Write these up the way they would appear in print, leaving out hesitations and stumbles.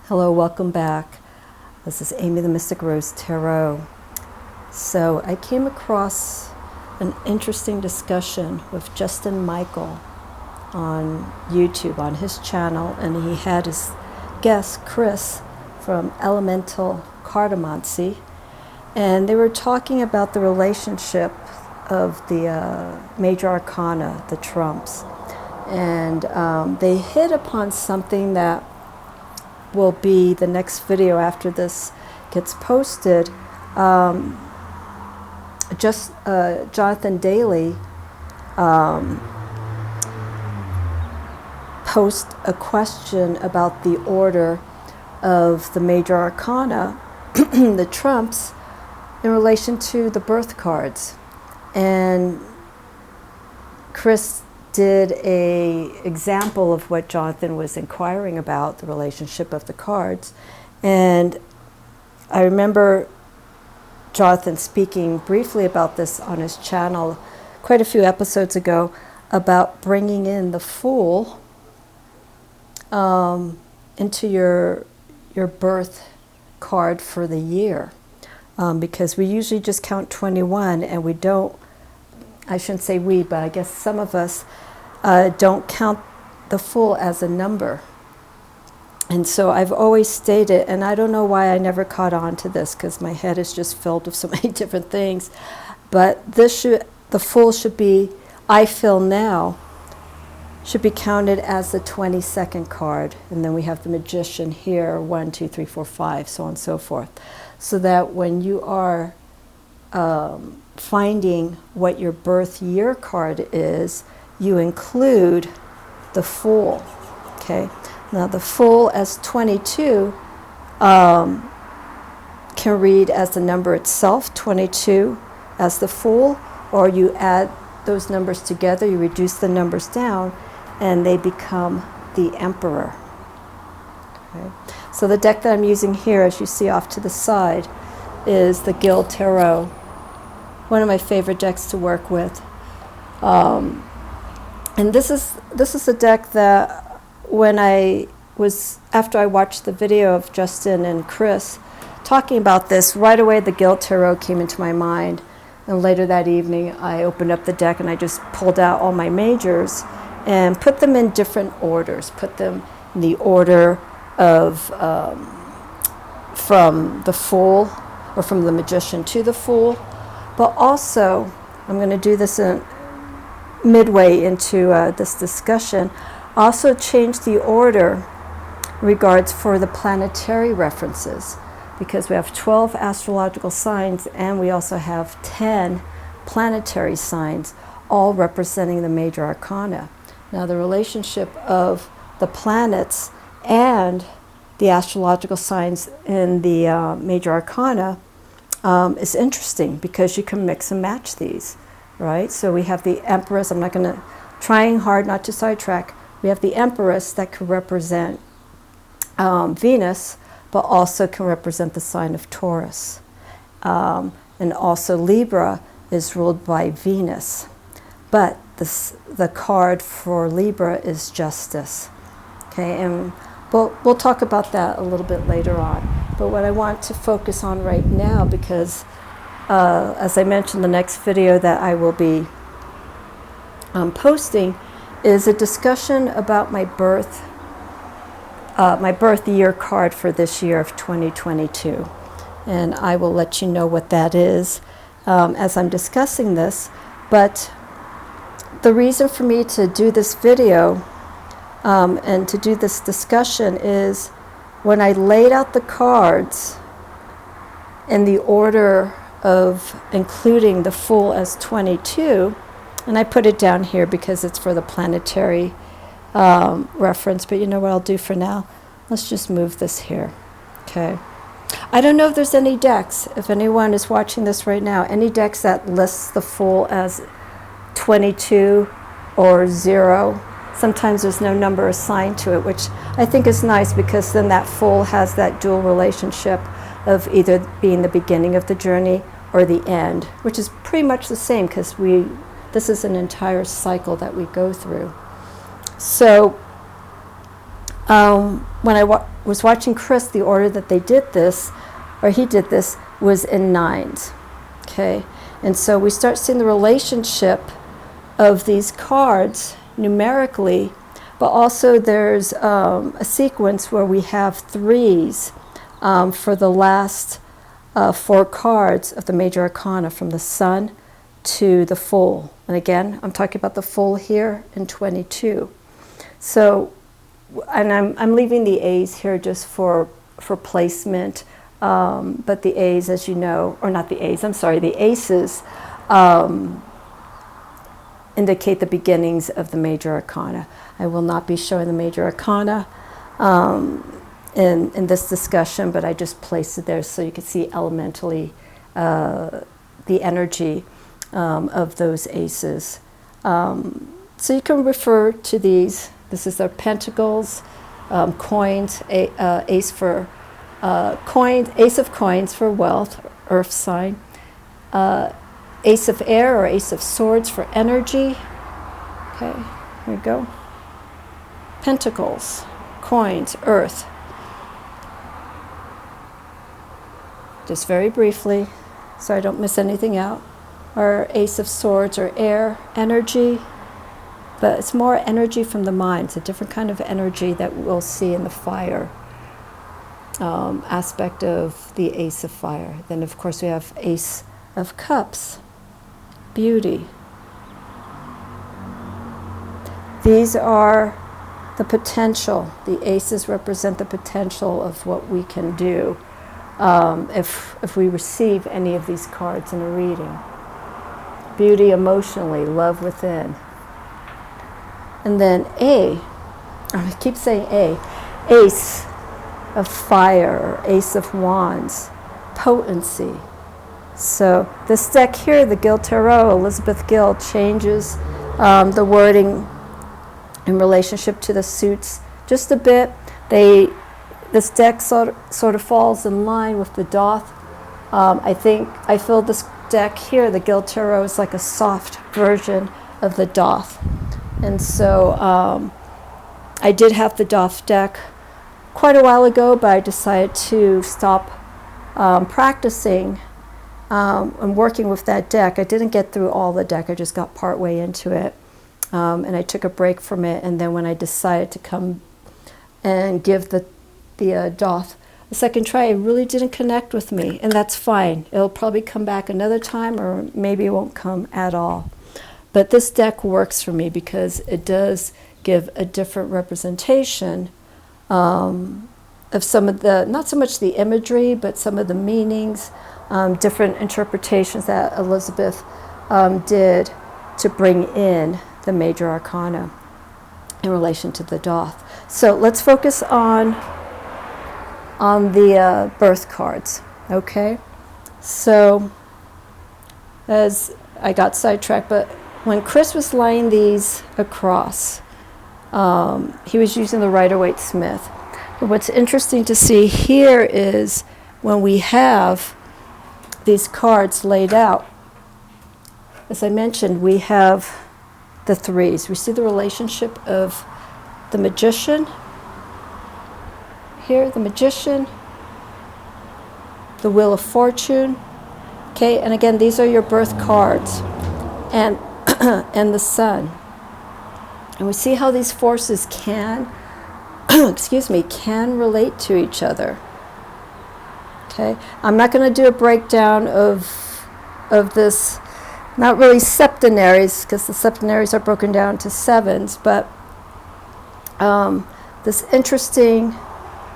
Hello, welcome back. This is Amy the Mystic Rose Tarot. So I came across an interesting discussion with Justin Michael on YouTube, on his channel, and he had his guest, Chris, from Elemental Carotmancy, and they were talking about the relationship of the major arcana, the trumps, and they hit upon something that will be the next video after this gets posted. Jonathan Daly post a question about the order of the major arcana, the trumps, in relation to the birth cards. And Chris did a example of what Jonathan was inquiring about, the relationship of the cards. And I remember Jonathan speaking briefly about this on his channel quite a few episodes ago, about bringing in the Fool into your birth card for the year, because we usually just count 21, and we don't, I shouldn't say we, but I guess some of us don't count the Fool as a number. And so I've always stated, and I don't know why I never caught on to this, because my head is just filled with so many different things, but the Fool should be, I feel now, should be counted as the 22nd card. And then we have the Magician here, 1, 2, 3, 4, 5, so on and so forth. So that when you are finding what your birth year card is, you include the Fool. Okay. Now the Fool as 22 can read as the number itself, 22 as the Fool, or you add those numbers together, you reduce the numbers down, and they become the Emperor. Okay. So the deck that I'm using here, as you see off to the side, is the Guild Tarot, one of my favorite decks to work with. And this is a deck that after I watched the video of Justin and Chris talking about this, right away the Guild Tarot came into my mind. And later that evening I opened up the deck and I just pulled out all my majors and put them in different orders, put them in the order of from the Fool, or from the Magician to the Fool. But also, I'm going to do this midway into this discussion, also change the order regards for the planetary references, because we have 12 astrological signs and we also have 10 planetary signs, all representing the major arcana. Now the relationship of the planets and the astrological signs in the major arcana is interesting, because you can mix and match these, right? So we have the Empress. I'm not going to, trying hard not to sidetrack. We have the Empress that could represent Venus, but also can represent the sign of Taurus. And also Libra is ruled by Venus. But the card for Libra is Justice. Okay, and we'll talk about that a little bit later on. But what I want to focus on right now, because as I mentioned, the next video that I will be posting is a discussion about my birth year card for this year of 2022. And I will let you know what that is as I'm discussing this. But the reason for me to do this video and to do this discussion is, when I laid out the cards in the order of including the Fool as 22, and I put it down here because it's for the planetary reference, but you know what I'll do for now? Let's just move this here. Okay. I don't know if there's any decks, if anyone is watching this right now, any decks that lists the Fool as 22 or 0. Sometimes there's no number assigned to it, which I think is nice, because then that Fool has that dual relationship of either being the beginning of the journey or the end, which is pretty much the same, because this is an entire cycle that we go through. So when I was watching Chris, the order that they did this, or he did this, was in nines. Okay, and so we start seeing the relationship of these cards numerically, but also there's a sequence where we have threes for the last 4 cards of the major arcana, from the Sun to the Fool. And again, I'm talking about the Fool here in 22. So, and I'm leaving the A's here just for placement, but the A's, as you know, or not the A's, I'm sorry, the Aces indicate the beginnings of the major arcana. I will not be showing the major arcana in this discussion, but I just placed it there so you can see elementally the energy of those aces. So you can refer to these. This is their pentacles, coins, ace for coins, ace of coins for wealth, earth sign, ace of air or ace of swords for energy. Okay, here we go. Pentacles, coins, earth. Just very briefly, so I don't miss anything out. Or ace of swords or air, energy. But it's more energy from the mind. It's a different kind of energy that we'll see in the fire aspect of the ace of fire. Then, of course, we have ace of cups, beauty. These are the potential. The aces represent the potential of what we can do if we receive any of these cards in a reading. Beauty emotionally, love within. And then I keep saying ace of fire, or ace of wands, potency. So this deck here, the Gill Tarot, Elizabeth Gill, changes the wording in relationship to the suits just a bit. This deck sort of falls in line with the Doth. I feel this deck here, the Gill Tarot, is like a soft version of the Doth. And so I did have the Doth deck quite a while ago, but I decided to stop practicing and working with that deck. I didn't get through all the deck. I just got part way into it. And I took a break from it. And then when I decided to come and give the Doth a second try, it really didn't connect with me. And that's fine. It'll probably come back another time, or maybe it won't come at all. But this deck works for me because it does give a different representation of some of the, not so much the imagery, but some of the meanings, different interpretations that Elizabeth did to bring in the major arcana in relation to the Doth. So let's focus on the birth cards, okay? So, as I got sidetracked, but when Chris was laying these across, he was using the Rider-Waite-Smith. But what's interesting to see here is when we have these cards laid out, as I mentioned, we have the threes. We see the relationship of the Magician here, the Magician, the Wheel of Fortune. Okay, and again, these are your birth cards, and and the Sun. And we see how these forces can, can relate to each other. Okay, I'm not going to do a breakdown of this, not really septenaries, because the septenaries are broken down to sevens, but this interesting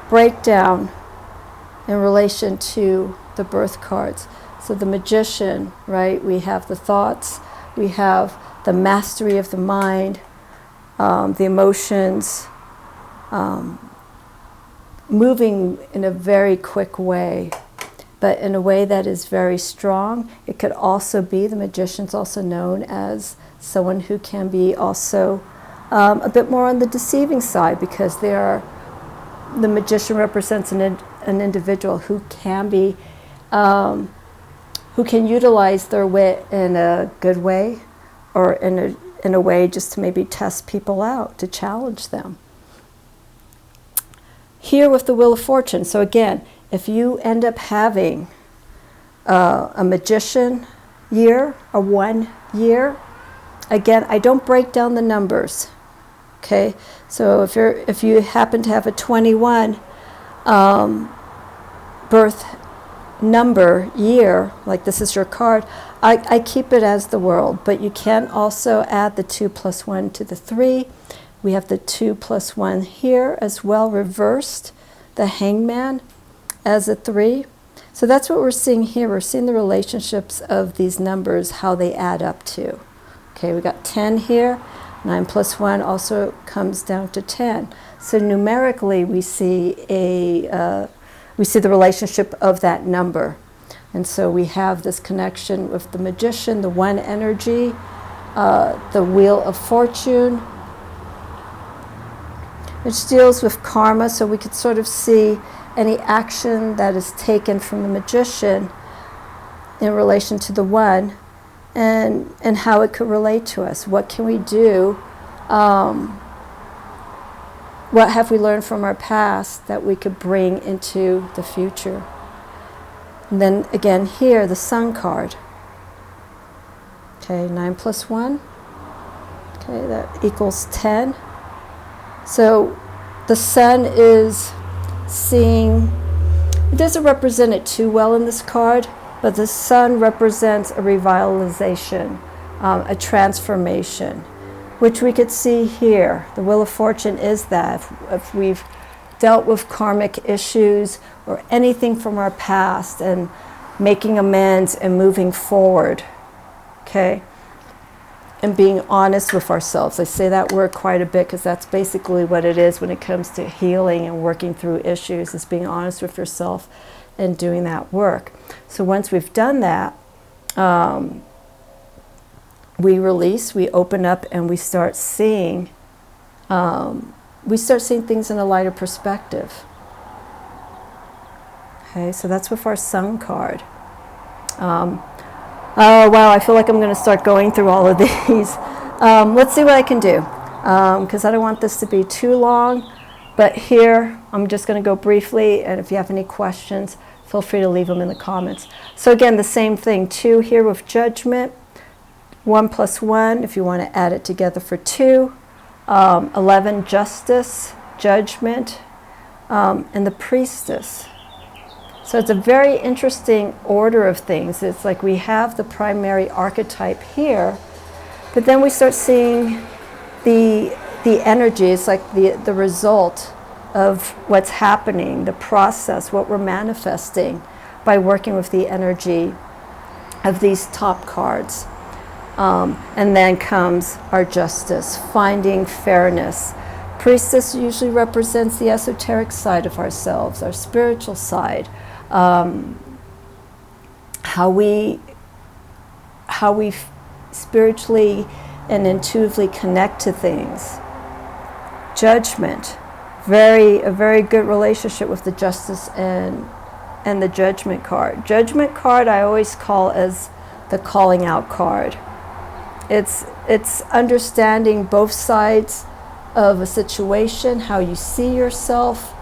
breakdown in relation to the birth cards. So the Magician, right, we have the thoughts, we have the mastery of the mind, the emotions, moving in a very quick way, but in a way that is very strong. It could also be, the Magician's also known as someone who can be also a bit more on the deceiving side, because the Magician represents an individual who can be, who can utilize their wit in a good way, or in a way just to maybe test people out, to challenge them. here with the Wheel of Fortune. So again, if you end up having a magician year, a 1 year, again, I don't break down the numbers. Okay, so if you happen to have a 21 birth number year, like this is your card, I keep it as the world, but you can also add the 2 plus 1 to the 3. We have the 2 plus 1 here as well, reversed, the Hangman as a 3. So that's what we're seeing here. We're seeing the relationships of these numbers, how they add up to. Okay, we got 10 here. 9 plus 1 also comes down to 10. So numerically, we see the relationship of that number. And so we have this connection with the Magician, the 1 energy, the Wheel of Fortune, which deals with karma. So we could sort of see any action that is taken from the Magician in relation to the 1, and how it could relate to us. What can we do? What have we learned from our past that we could bring into the future? And then again here, the Sun card. Okay, 9 plus 1. Okay, that equals 10. So the Sun is seeing, it doesn't represent it too well in this card, but the Sun represents a revitalization, a transformation, which we could see here. The Wheel of Fortune is that. If we've dealt with karmic issues or anything from our past and making amends and moving forward, okay, and being honest with ourselves. I say that word quite a bit because that's basically what it is when it comes to healing and working through issues, is being honest with yourself and doing that work. So once we've done that, we release, we open up, and we start seeing things in a lighter perspective. Okay, so that's with our Sun card. Oh wow, I feel like I'm going to start going through all of these. Let's see what I can do, because I don't want this to be too long. But here, I'm just going to go briefly, and if you have any questions, feel free to leave them in the comments. So again, the same thing, 2 here with Judgment, 1 plus 1, if you want to add it together for 2, 11, Justice, Judgment, and the Priestess. So it's a very interesting order of things. It's like we have the primary archetype here, but then we start seeing the energy. It's like the result of what's happening, the process, what we're manifesting by working with the energy of these top cards. And then comes our Justice, finding fairness. Priestess usually represents the esoteric side of ourselves, our spiritual side, how we spiritually and intuitively connect to things. Judgment, a very good relationship with the Justice and the Judgment card. Judgment card I always call as the calling out card. It's understanding both sides of a situation, how you see yourself,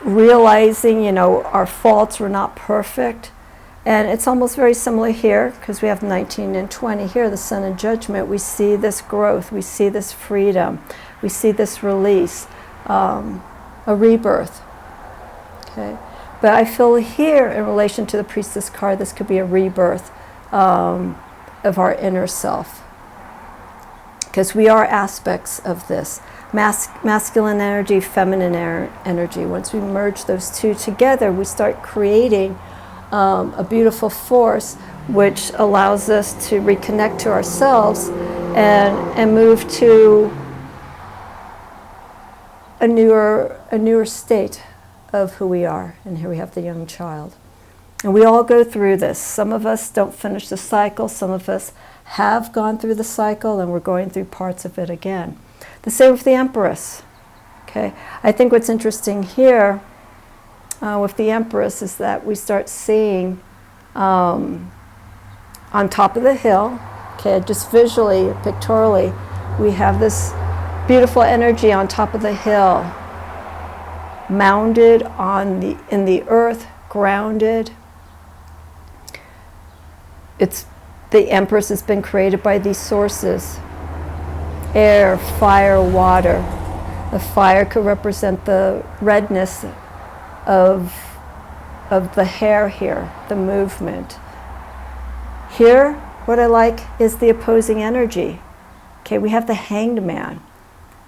realizing, our faults were not perfect. And it's almost very similar here, because we have 19 and 20 here, the Sun and Judgment. We see this growth, we see this freedom, we see this release, a rebirth. Okay, but I feel here, in relation to the Priestess card, this could be a rebirth of our inner self, because we are aspects of this masculine energy, feminine energy. Once we merge those two together, we start creating a beautiful force which allows us to reconnect to ourselves and move to a newer state of who we are. And here we have the young child. And we all go through this. Some of us don't finish the cycle. Some of us have gone through the cycle, and we're going through parts of it again. The same with the Empress. Okay, I think what's interesting here with the Empress is that we start seeing on top of the hill, okay, just visually, pictorially, we have this beautiful energy on top of the hill, mounded in the earth, grounded. The Empress has been created by these sources: air, fire, water. The fire could represent the redness of the hair here, the movement. Here, what I like is the opposing energy. Okay, we have the Hanged Man,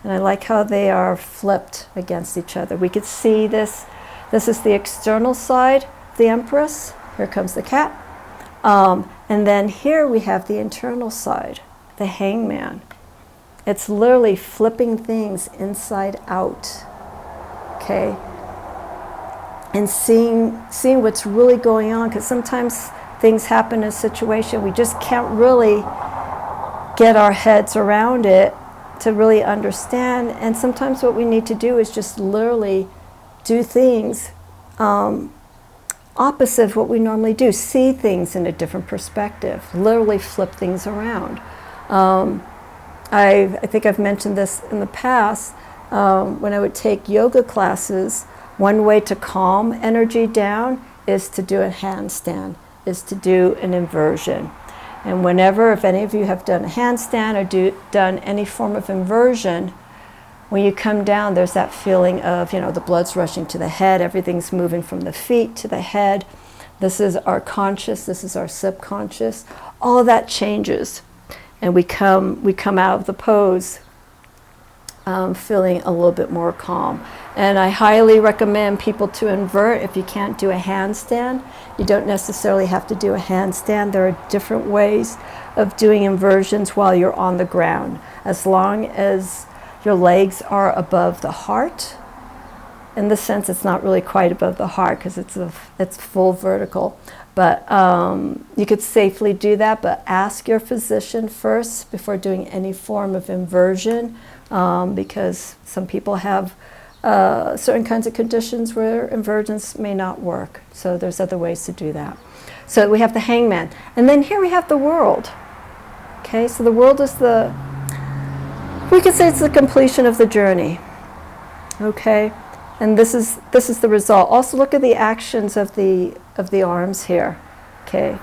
and I like how they are flipped against each other. We could see this. This is the external side of the Empress. Here comes the cat. And then here we have the internal side, the Hangman. It's literally flipping things inside out, okay? And seeing what's really going on, because sometimes things happen in a situation, we just can't really get our heads around it to really understand. And sometimes what we need to do is just literally do things opposite of what we normally do. See things in a different perspective. Literally flip things around. I think I've mentioned this in the past. When I would take yoga classes, one way to calm energy down is to do a handstand, is to do an inversion. And whenever, if any of you have done a handstand or done any form of inversion, when you come down, there's that feeling of, the blood's rushing to the head, everything's moving from the feet to the head. This is our conscious, this is our subconscious. All of that changes, and we come out of the pose feeling a little bit more calm. And I highly recommend people to invert. If you can't do a handstand, you don't necessarily have to do a handstand. There are different ways of doing inversions while you're on the ground, as long as your legs are above the heart. In the sense, it's not really quite above the heart because it's full vertical. But you could safely do that, but ask your physician first before doing any form of inversion, because some people have certain kinds of conditions where inversions may not work. So there's other ways to do that. So we have the Hangman. And then here we have the world. Okay, so the world is we could say it's the completion of the journey. Okay, and this is the result. Also look at the actions of the arms here. Okay,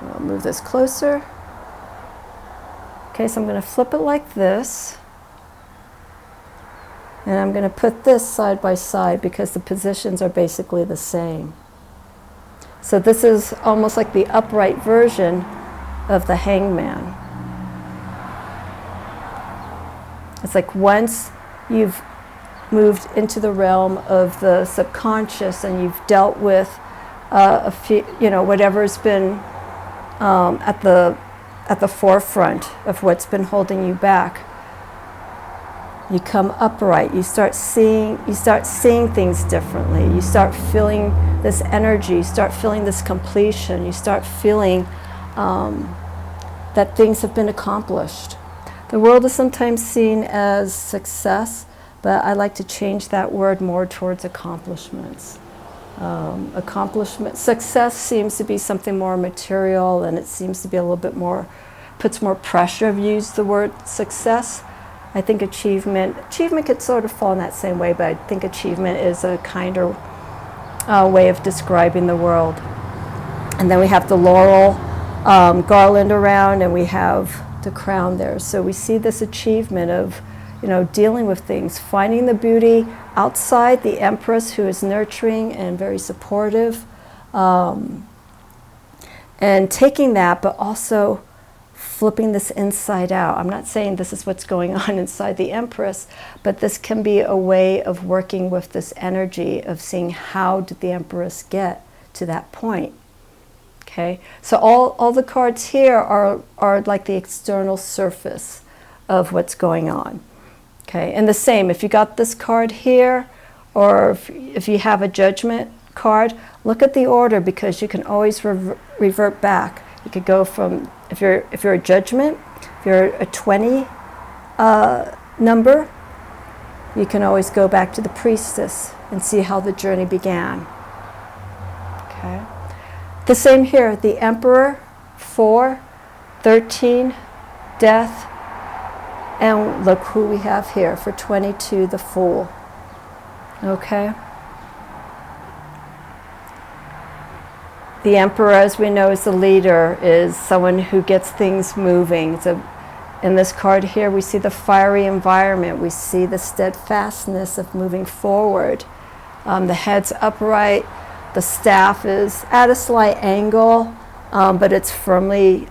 I'll move this closer. Okay, so I'm going to flip it like this, and I'm going to put this side by side because the positions are basically the same. So this is almost like the upright version of the Hangman. It's like once you've moved into the realm of the subconscious and you've dealt with a few, whatever's been at the forefront of what's been holding you back, you come upright. You start seeing things differently. You start feeling this energy. You start feeling this completion. You start feeling that things have been accomplished. The world is sometimes seen as success, but I like to change that word more towards accomplishments. Success seems to be something more material, and it seems to be a little bit more, puts more pressure. I've used the word success. I think achievement could sort of fall in that same way, but I think achievement is a kinder way of describing the world. And then we have the laurel garland around, and we have the crown there. So we see this achievement of, dealing with things, finding the beauty outside, the Empress who is nurturing and very supportive, and taking that, but also flipping this inside out. I'm not saying this is what's going on inside the Empress, but this can be a way of working with this energy of seeing how did the Empress get to that point. Okay, so all the cards here are like the external surface of what's going on. Okay, and the same, if you got this card here, or if you have a judgment card, look at the order, because you can always revert back. You could go from, if you're a judgment, if you're a 20 number, you can always go back to the priestess and see how the journey began. Okay. The same here, the Emperor, 4, 13, Death, And look who we have here for 22, the Fool. Okay? The Emperor, as we know, is the leader, is someone who gets things moving. In this card here, we see the fiery environment. We see the steadfastness of moving forward. The head's upright. The staff is at a slight angle, but it's firmly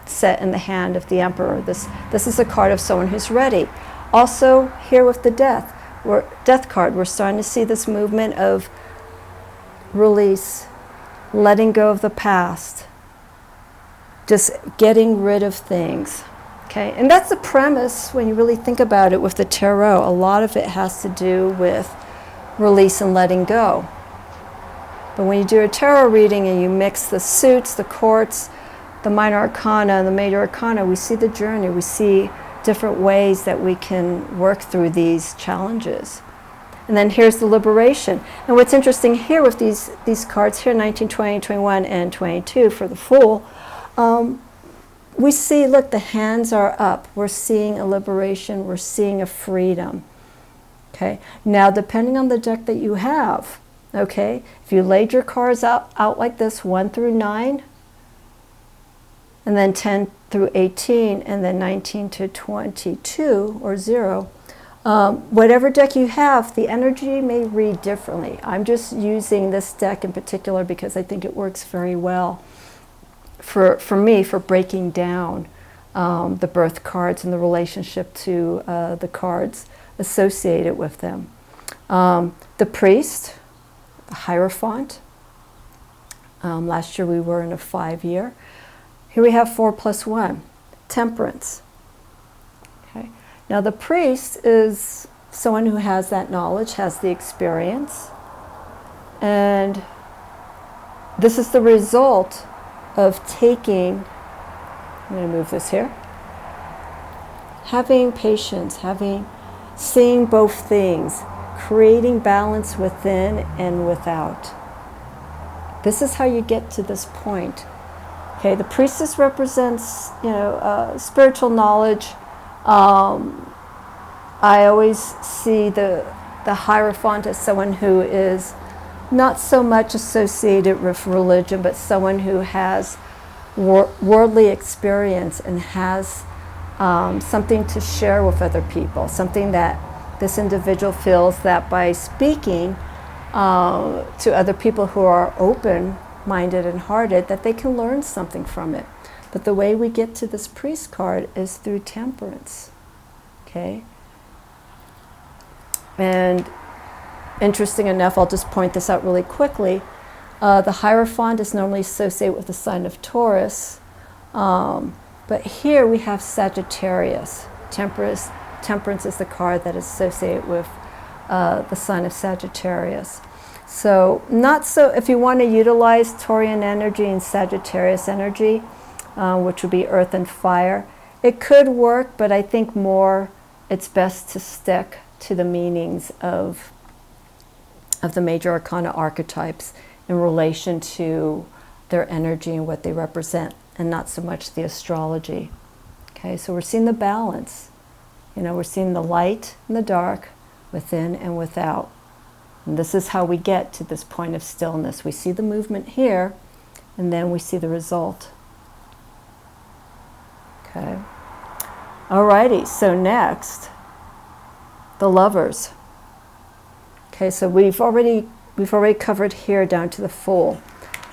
set in the hand of the Emperor. This is a card of someone who's ready. Also, here with the Death card, we're starting to see this movement of release, letting go of the past, just getting rid of things. Okay, and that's the premise when you really think about it with the tarot. A lot of it has to do with release and letting go. But when you do a tarot reading and you mix the suits, the courts, the minor arcana and the major arcana, we see the journey. We see different ways that we can work through these challenges. And then here's the liberation. And what's interesting here with these cards here, 19, 20, 21, and 22 for the Fool, we see, look, the hands are up. We're seeing a liberation. We're seeing a freedom. Okay. Now, depending on the deck that you have, okay, if you laid your cards out like this, 1 through 9, and then 10 through 18, and then 19 to 22, or 0, whatever deck you have, the energy may read differently. I'm just using this deck in particular because I think it works very well for me for breaking down the birth cards and the relationship to the cards associated with them. The Priest, the Hierophant. Last year we were in a 5-year. Here we have 4 plus 1, Temperance. Okay. Now the Priest is someone who has that knowledge, has the experience, and this is the result of taking, I'm going to move this here, having patience, seeing both things, creating balance within and without. This is how you get to this point. Okay, the Priestess represents, spiritual knowledge. I always see the Hierophant as someone who is not so much associated with religion, but someone who has worldly experience and has something to share with other people, something that this individual feels that by speaking to other people who are open-minded and hearted, that they can learn something from it. But the way we get to this Priest card is through Temperance. Okay? And interesting enough, I'll just point this out really quickly. The Hierophant is normally associated with the sign of Taurus, but here we have Sagittarius. Temperance is the card that is associated with the sign of Sagittarius. So if you want to utilize Taurian energy and Sagittarius energy, which would be earth and fire, it could work, but I think it's best to stick to the meanings of the major arcana archetypes in relation to their energy and what they represent, and not so much the astrology. Okay, so we're seeing the balance. We're seeing the light and the dark, within and without. And this is how we get to this point of stillness. We see the movement here, and then we see the result. Okay. Alrighty, so next, the Lovers. Okay, so we've already covered here down to the Fool.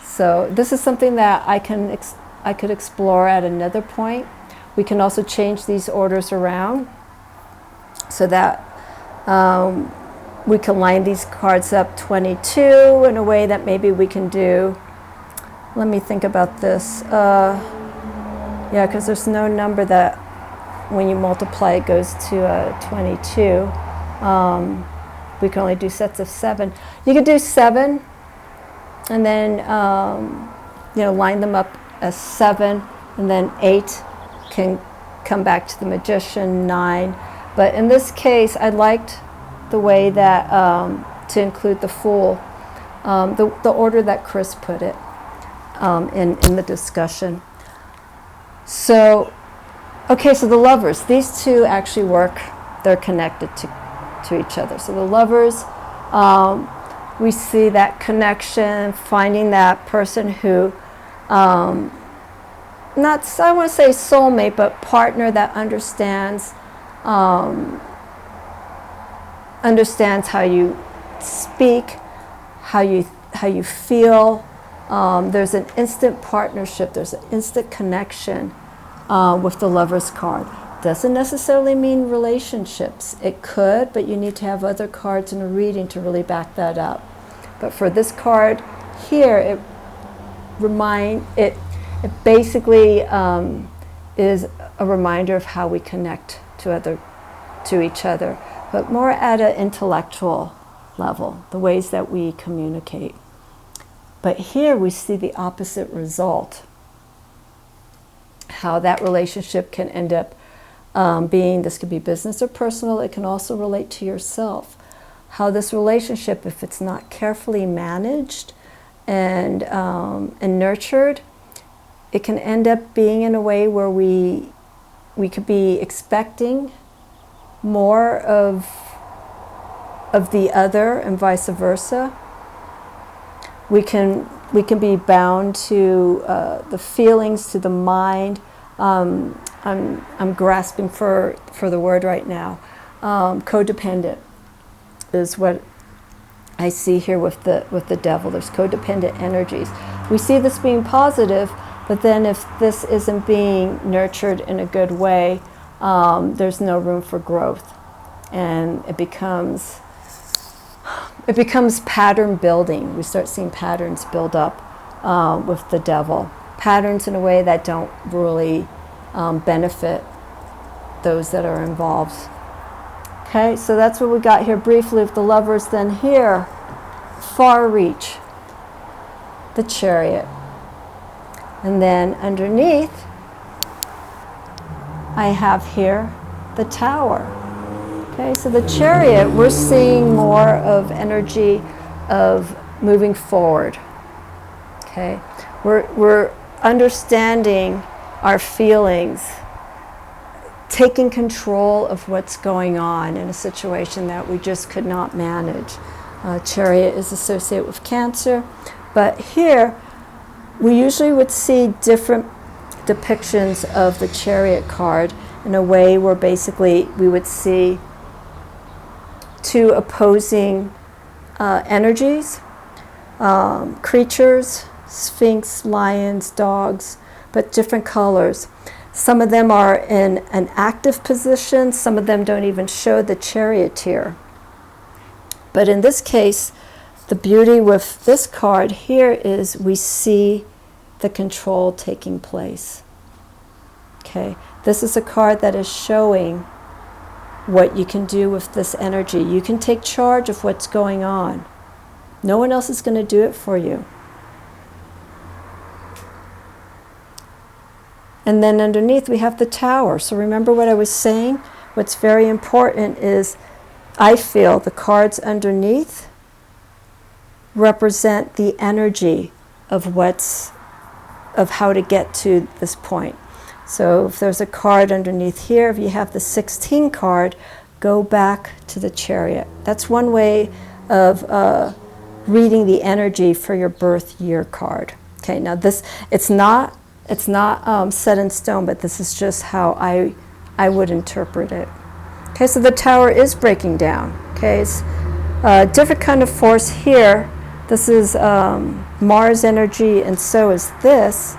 So this is something that I could explore at another point. We can also change these orders around so that we can line these cards up 22 in a way that maybe we can do. Let me think about this. Yeah, because there's no number that when you multiply it goes to 22. We can only do sets of 7. You could do 7 and then line them up as 7, and then 8 can come back to the Magician, 9. But in this case, I liked the way that to include the Fool, the order that Chris put it in the discussion. So Okay, so the lovers, these two actually work, they're connected to each other. So the lovers, we see that connection, finding that person who, not, I want to say soulmate, but partner that understands, understands how you speak, how you feel. There's an instant partnership, there's an instant connection with the Lover's card. Doesn't necessarily mean relationships. It could, but you need to have other cards in a reading to really back that up. But for this card here, it basically is a reminder of how we connect to each other, but more at an intellectual level, the ways that we communicate. But here we see the opposite result, how that relationship can end up being, this could be business or personal, it can also relate to yourself. How this relationship, if it's not carefully managed and nurtured, it can end up being in a way where we could be expecting more of the other and vice versa. We can be bound to the feelings, to the mind. I'm grasping for the word right now. Codependent is what I see here with the devil. There's codependent energies. We see this being positive, but then if this isn't being nurtured in a good way, there's no room for growth, and it becomes pattern building. We start seeing patterns build up with the devil. Patterns in a way that don't really benefit those that are involved. Okay, so that's what we got here briefly with the lovers. Then here, far reach, the Chariot. And then underneath, I have here the Tower. Okay, so the Chariot, we're seeing more of energy of moving forward. Okay, we're understanding our feelings, taking control of what's going on in a situation that we just could not manage. Chariot is associated with Cancer, but here we usually would see different depictions of the Chariot card in a way where basically we would see two opposing energies, creatures, sphinx, lions, dogs, but different colors. Some of them are in an active position, some of them don't even show the charioteer. But in this case, the beauty with this card here is we see the control taking place. Okay, this is a card that is showing what you can do with this energy. You can take charge of what's going on. No one else is going to do it for you. And then underneath we have the Tower. So remember what I was saying? What's very important is, I feel the cards underneath represent the energy of how to get to this point. So if there's a card underneath here, if you have the 16 card, go back to the Chariot. That's one way of reading the energy for your birth year card. Okay, now this, it's not set in stone, but this is just how I would interpret it. Okay, so the Tower is breaking down. Okay, it's a different kind of force here. This is Mars energy, and so is this.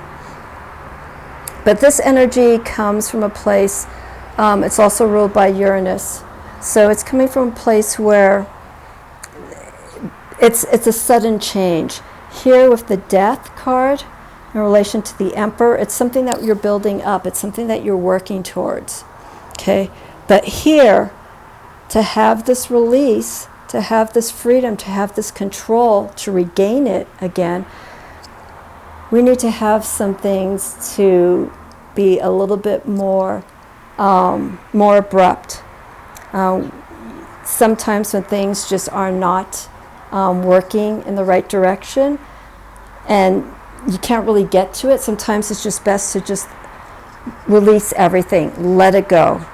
But this energy comes from a place, it's also ruled by Uranus. So it's coming from a place where it's a sudden change. Here with the Death card, in relation to the Emperor, it's something that you're building up. It's something that you're working towards. Okay? But here, to have this release, to have this freedom, to have this control, to regain it again, we need to have some things to be a little bit more abrupt. Sometimes when things just are not working in the right direction, and you can't really get to it, sometimes it's just best to just release everything, let it go.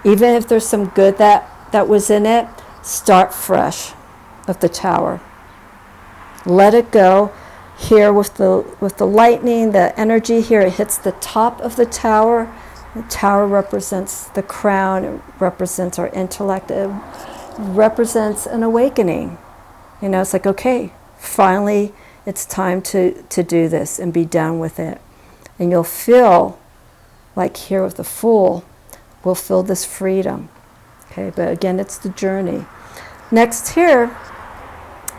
Even if there's some good that was in it, start fresh with the Tower. Let it go. Here with the lightning, the energy here, it hits the top of the Tower. The Tower represents the crown, it represents our intellect, it represents an awakening. You know, it's like, okay, finally it's time to do this and be done with it. And you'll feel like here with the Fool, we'll feel this freedom. Okay, but again, it's the journey. Next here,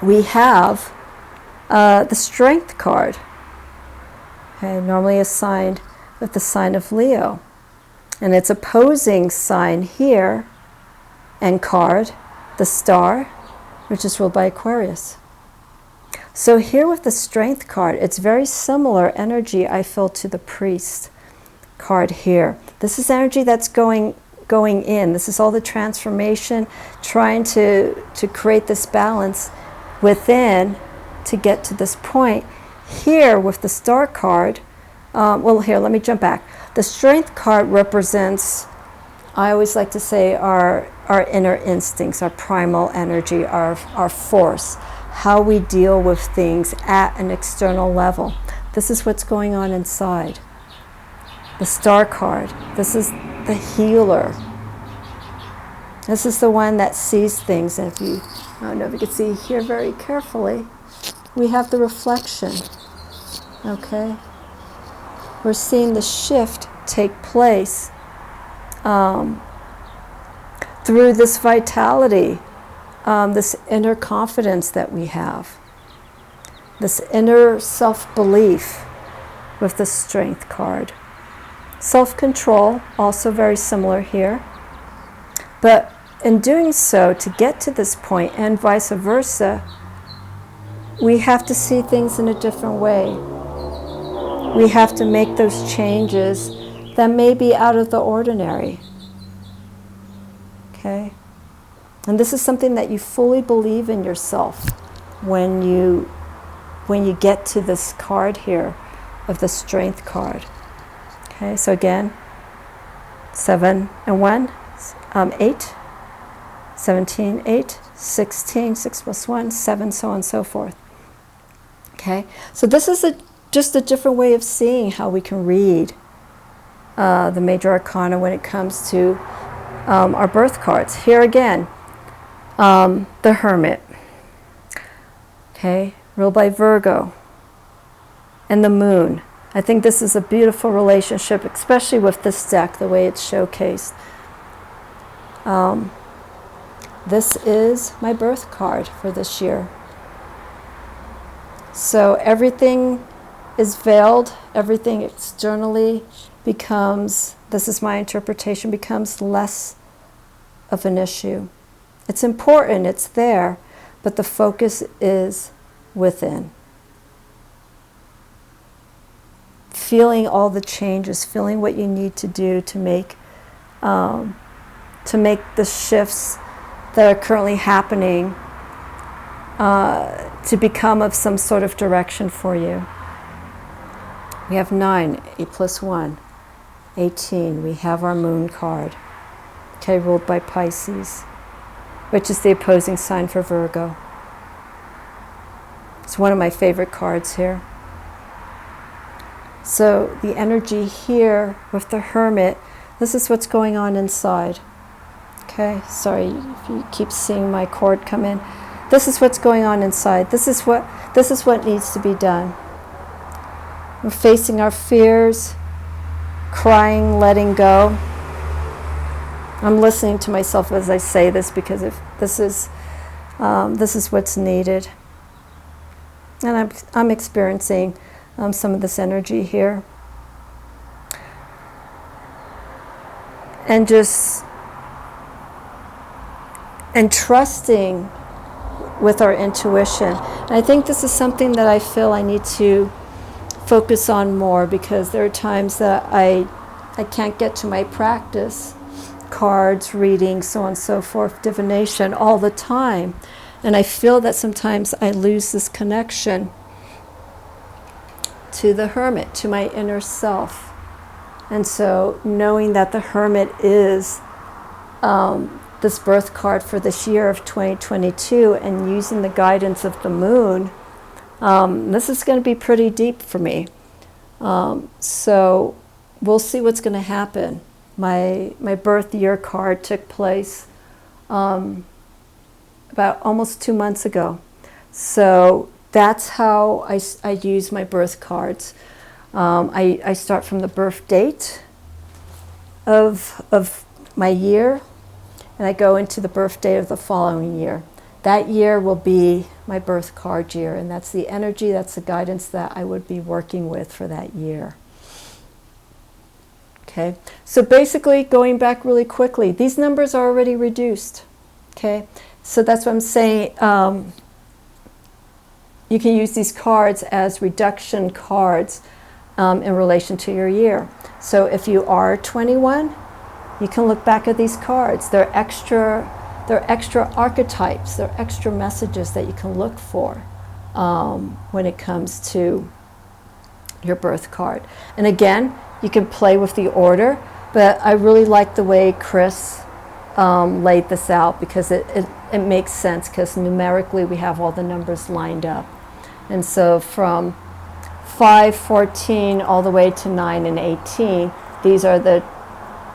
we have the Strength card. Okay, normally assigned with the sign of Leo. And its opposing sign here and card, the Star, which is ruled by Aquarius. So here with the Strength card, it's very similar energy I feel to the Priest card here. This is energy that's going in. This is all the transformation, trying to create this balance within to get to this point. Here with the Star card, well, here, let me jump back. The Strength card represents, I always like to say, our inner instincts, our primal energy, our force, how we deal with things at an external level. This is what's going on inside. The Star card, this is the healer. This is the one that sees things. And if you, I don't know if you can see here very carefully, we have the reflection. Okay? We're seeing the shift take place through this vitality, this inner confidence that we have, this inner self-belief with the Strength card. Self-control, also very similar here. But in doing so, to get to this point and vice versa, we have to see things in a different way. We have to make those changes that may be out of the ordinary. Okay? And this is something that you fully believe in yourself when you get to this card here of the Strength card. Okay, so again, 7 and 1, 8, 17, 8, 16, 6 plus 1, 7, so on and so forth. Okay, so this is just a different way of seeing how we can read the major arcana when it comes to our birth cards. Here again, the Hermit, okay, ruled by Virgo, and the Moon. I think this is a beautiful relationship, especially with this deck, the way it's showcased. This is my birth card for this year. So everything is veiled, everything externally becomes, this is my interpretation, becomes less of an issue. It's important, it's there, but the focus is within. Feeling all the changes, feeling what you need to do to make the shifts that are currently happening to become of some sort of direction for you. We have 9, 8 plus 1, 18. We have our Moon card, okay, ruled by Pisces, which is the opposing sign for Virgo. It's one of my favorite cards here. So the energy here with the Hermit, this is what's going on inside. Okay, sorry if you keep seeing my cord come in. This is what's going on inside. This is what needs to be done. We're facing our fears, crying, letting go. I'm listening to myself as I say this because if this is what's needed. And I'm experiencing some of this energy here. And trusting with our intuition. And I think this is something that I feel I need to focus on more, because there are times that I can't get to my practice, cards, reading, so on and so forth, divination all the time. And I feel that sometimes I lose this connection to the Hermit, to my inner self. And so knowing that the Hermit is this birth card for this year of 2022 and using the guidance of the moon, this is going to be pretty deep for me. So we'll see what's going to happen. My birth year card took place about almost 2 months ago. So that's how I use my birth cards. I start from the birth date of my year, and I go into the birth date of the following year. That year will be my birth card year, and that's the energy, that's the guidance that I would be working with for that year. Okay, so basically going back really quickly, these numbers are already reduced. Okay, so that's what I'm saying. You can use these cards as reduction cards in relation to your year. So if you are 21, you can look back at these cards. They're extra archetypes. They're extra messages that you can look for when it comes to your birth card. And again, you can play with the order, but I really like the way Chris laid this out, because it makes sense, because numerically we have all the numbers lined up. And so from 5, 14 all the way to 9 and 18, these are the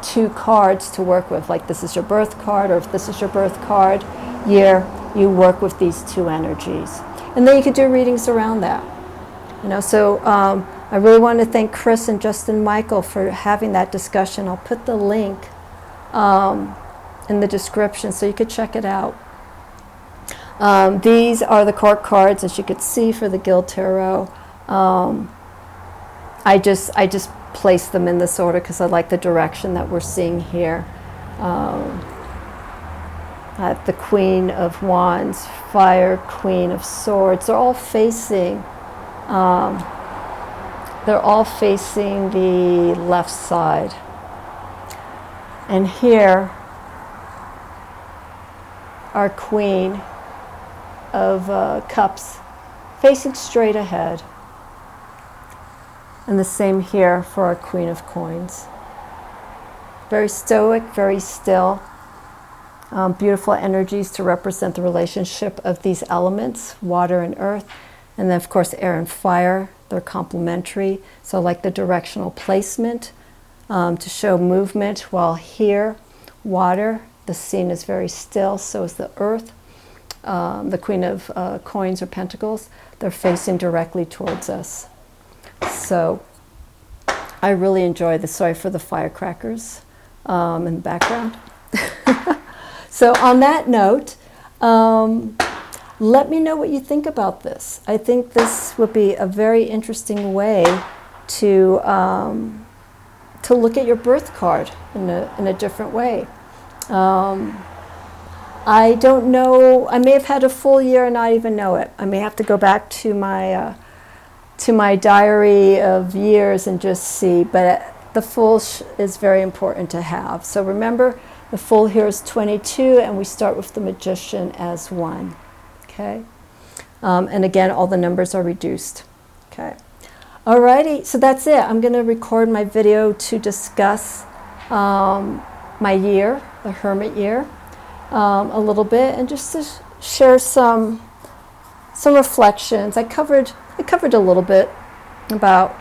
2 cards to work with. Like, this is your birth card, or if this is your birth card year, you work with these 2 energies. And then you can do readings around that. You know, so I really want to thank Chris and Justin Michael for having that discussion. I'll put the link in the description so you could check it out. These are the court cards, as you could see, for the Guild Tarot. I just place them in this order because I like the direction that we're seeing here. The Queen of Wands, Fire, Queen of Swords, they're all facing the left side. And here, our Queen of Cups facing straight ahead. And the same here for our Queen of Coins. Very stoic, very still. Beautiful energies to represent the relationship of these elements, water and earth. And then, of course, air and fire. They're complementary. So I like the directional placement to show movement, while here, water, the scene is very still, so is the earth. The Queen of Coins or Pentacles, they're facing directly towards us. So I really enjoy this. Sorry for the firecrackers in the background. So on that note, let me know what you think about this. I think this would be a very interesting way to look at your birth card in a different way. I don't know, I may have had a full year and not even know it. I may have to go back to my diary of years and just see, but the full is very important to have. So remember, the full here is 22, and we start with the Magician as 1. Okay? And again, all the numbers are reduced. Okay. Alrighty, so that's it. I'm going to record my video to discuss my year, the Hermit year, a little bit, and just to share some reflections. I covered a little bit about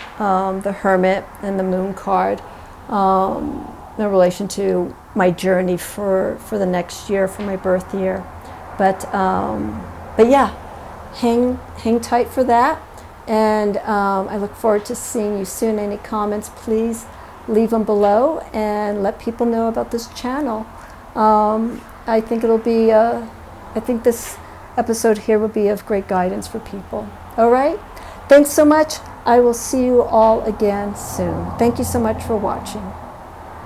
the Hermit and the Moon card in relation to my journey for the next year, for my birth year. But yeah, hang tight for that. And I look forward to seeing you soon. Any comments, please leave them below and let people know about this channel. I think it'll be, I think this episode here will be of great guidance for people. All right? Thanks so much. I will see you all again soon. Thank you so much for watching.